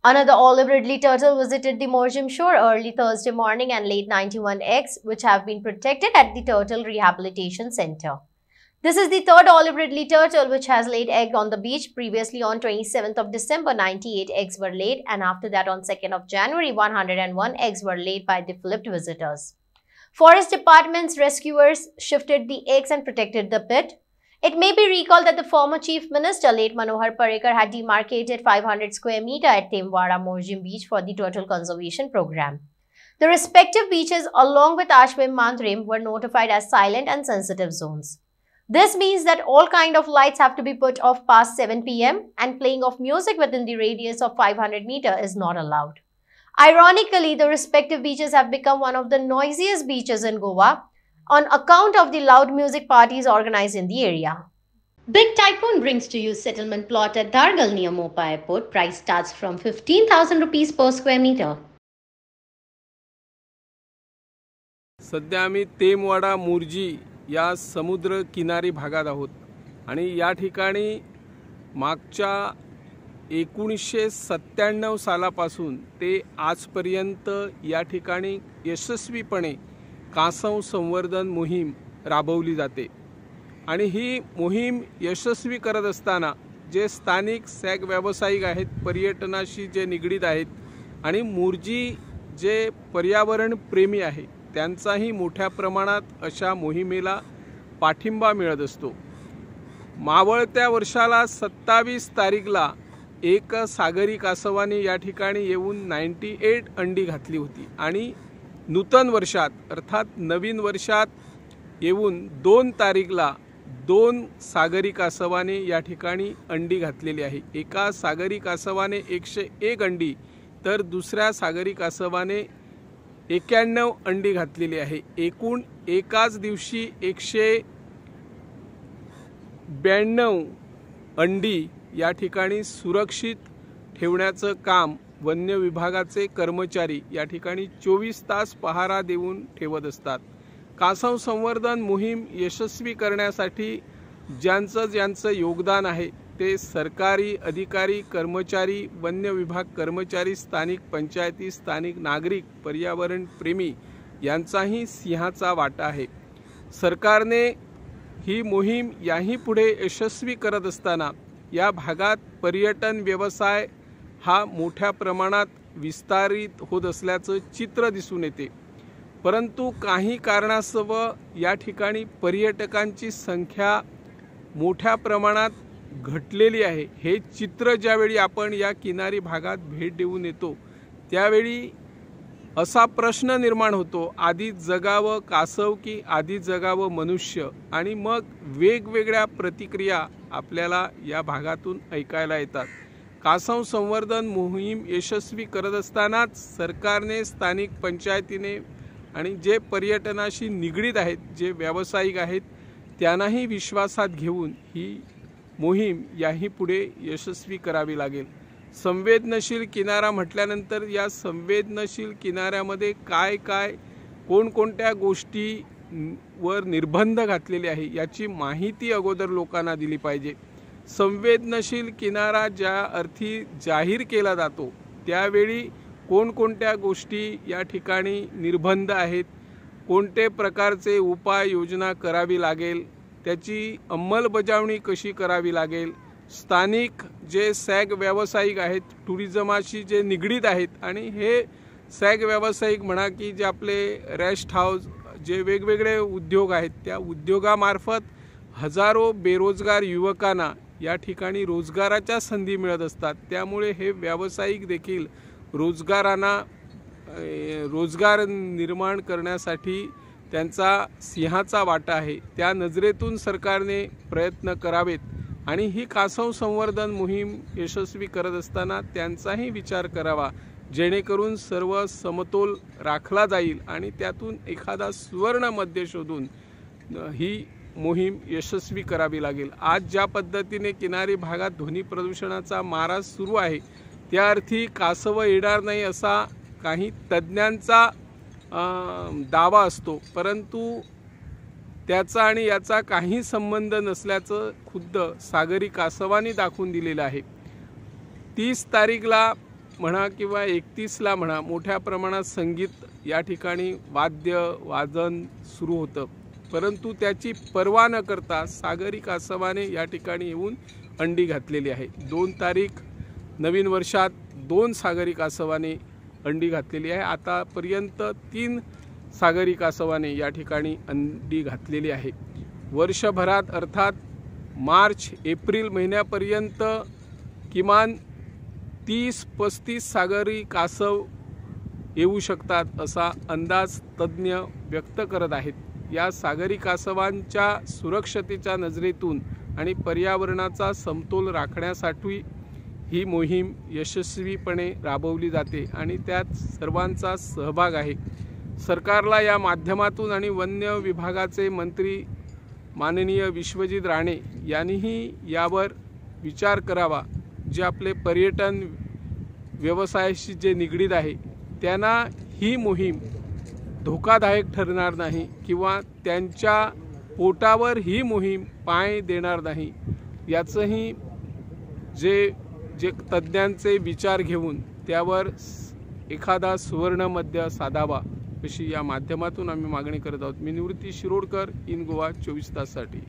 Another olive ridley turtle visited the Morjim shore early Thursday morning and laid 91 eggs, which have been protected at the Turtle Rehabilitation Center. This is the third olive ridley turtle which has laid egg on the beach. Previously on 27th of December, 98 eggs were laid, and after that on 2nd of January, 101 eggs were laid by the flipped visitors. Forest Department's rescuers shifted the eggs and protected the pit. It may be recalled that the former Chief Minister, late Manohar Parrikar, had demarcated 500 square meter at Temwara Morjim Beach for the turtle conservation program. The respective beaches, along with Ashbim Mandrim, were notified as silent and sensitive zones. This means that all kind of lights have to be put off past 7 p.m. and playing of music within the radius of 500 meter is not allowed. Ironically, the respective beaches have become one of the noisiest beaches in Goa on account of the loud music parties organized in the area. Big Tycoon brings to you settlement plot at Dargal near Mopa Airport. Price starts from 15,000 rupees per square meter. सध्या आम्ही तेमवाडा मुर्जी या समुद्र किनारी भागात आहोत आणि या ठिकाणी मागच्या 1997 सालापासून ते आजपर्यंत या ठिकाणी यशस्वीपणे कासव संवर्धन मोहीम राबवली जाते आणि ही मोहीम यशस्वी करत असताना जे स्थानिक सॅग व्यावसायिक आहेत, पर्यटनाशी जे निगडित आहेत आणि मुर्जी जे पर्यावरण प्रेमी आहे त्यांचाही मोठ्या प्रमाणात अशा मोहिमेला पाठिंबा मिळत असतो। मावळत्या वर्षाला 27 तारीखला एक सागरी कासवाने या ठिकाणी येऊन 98 अंडी घातली होती आणि नूतन वर्षात अर्थात नवीन वर्षात येऊन 2 तारीखला 2 सागरी कासवाने या ठिकाणी अंडी घातलेली आहे। एका सागरी कासवाने 101 अंडी तर दुसऱ्या सागरी कासवाने 91 अंडी घातलेली आहे। एकूण एकाच दिवशी 192 अंडी या ठिकाणी सुरक्षित ठेवण्याचं काम वन्य विभागाचे कर्मचारी या ठिकाणी 24 तास पहारा देऊन ठेवत असतात। कासव संवर्धन मोहीम यशस्वी करण्यासाठी ज्यांचं योगदान आहे ते सरकारी अधिकारी, कर्मचारी, वन्य विभाग कर्मचारी, स्थानिक पंचायती, स्थानिक नागरिक, पर्यावरण प्रेमी यांचाही सिंहाचा वाटा आहे। सरकारने ही मोहीम याही पुढे यशस्वी करत असताना या भागात पर्यटन व्यवसाय हा मोठ्या प्रमाणात विस्तारित होत असल्याचं चित्र दिसून येते, परंतु काही कारणास्तव या ठिकाणी पर्यटकांची संख्या मोठ्या प्रमाणात घटलेली आहे। हे चित्र ज्यावेळी आपण या किनारी भागात भेट देऊन येतो त्यावेळी असा प्रश्न निर्माण होतो, आधी जगावं कासव की आधी जगावं मनुष्य, आणि मग वेगवेगळ्या प्रतिक्रिया आपल्याला या भागातून ऐकायला येतात। कासव संवर्धन मोहीम यशस्वी करत असतानाच सरकारने, स्थानिक पंचायतीने आणि जे पर्यटनाशी निगडित आहेत, जे व्यावसायिक आहेत त्यांनाही विश्वासात घेऊन ही मोहीम याही पुढे यशस्वी करावी लागेल। संवेदनशील किनारा म्हटल्यानंतर या संवेदनशील किनाऱ्यामध्ये काय काय कोणकोणत्या गोष्टीवर निर्बंध घातलेले आहे याची माहिती अगोदर लोकांना दिली पाहिजे। संवेदनशील किनारा ज्या अर्थी जाहीर केला जातो त्यावेळी कोणकोणत्या गोष्टी या ठिकाणी निर्बंध आहेत, कोणते प्रकारचे उपाय योजना करावी लागेल, त्याची अंमलबजावणी कशी करावी लागेल, स्थानिक जे सॅग व्यावसायिक आहेत, टुरिझमाशी जे निगडित आहेत आणि हे सॅग व्यावसायिक म्हणा की जे आपले रेस्ट हाऊस, जे वेगवेगळे उद्योग आहेत त्या उद्योगामार्फत हजारो बेरोजगार युवकांना या ठिकाणी रोजगाराच्या संधी मिळत असतात। त्यामुळे हे व्यावसायिक देखील रोजगार निर्माण करण्यासाठी त्यांचा सिंहाचा वाटा आहे। त्या नजरेतून सरकारने प्रयत्न करावेत आणि ही कासव संवर्धन मोहीम यशस्वी करत असताना त्यांचाही विचार करावा, जेणेकरून सर्व समतोल राखला जाईल आणि त्यातून एखादा सुवर्ण मध्य शोधून ही मोहीम यशस्वी करावी लागेल। आज ज्या पद्धतीने किनारी भागात ध्वनी प्रदूषणाचा मारा सुरू आहे त्या अर्थी कासव येणार नाही असा काही तज्ञांचा दावा असतो, परंतु त्याचा आणि याचा काही संबंध नसल्याचं खुद्द सागरी कासवांनी दाखवून दिलेलं आहे। 30 तारीखला म्हणा किंवा 31ला म्हणा मोठ्या प्रमाणात संगीत या ठिकाणी वाद्य वादन सुरू होतं, परंतु त्याची पर्वा न करता सागरी कासवाने या ठिकाणी येऊन अंडी घातलेली आहे। 2 तारीख नवीन वर्षात 2 सागरी कासवाने अंडी घातलेली आहे। आतापर्यंत 3 सागरी कासवाने या ठिकाणी अंडी घातलेली आहे। वर्षभरात अर्थात मार्च एप्रिल महिन्यापर्यंत किमान 30-35 सागरी कासव येऊ शकतात असा अंदाज तज्ज्ञ व्यक्त करत आहेत। या सागरी कासवांच्या सुरक्षतेच्या नजरेतून आणि पर्यावरणाचा समतोल राखण्यासाठी ही मोहीम यशस्वीपणे राबवली जाते आणि त्यात सर्वांचा सहभाग आहे। सरकारला या माध्यमातून आणि वन्य विभागाचे मंत्री माननीय विश्वजित राणे यांनीही यावर विचार करावा। जे आपले पर्यटन व्यवसायाशी जे निगडीत आहे त्यांना ही मोहीम धोकादायक ठरणार नाही किंवा त्यांच्या पोटावर ही मोहीम पाय देणार नाही याचंही जे तज्ज्ञांचे विचार घेऊन त्यावर एखादा सुवर्ण मध्य साधावा अशी या माध्यमातून आम्ही मागणी करत आहोत। मी निवृत्ती शिरोडकर, इन गोवा 24 ताससाठी।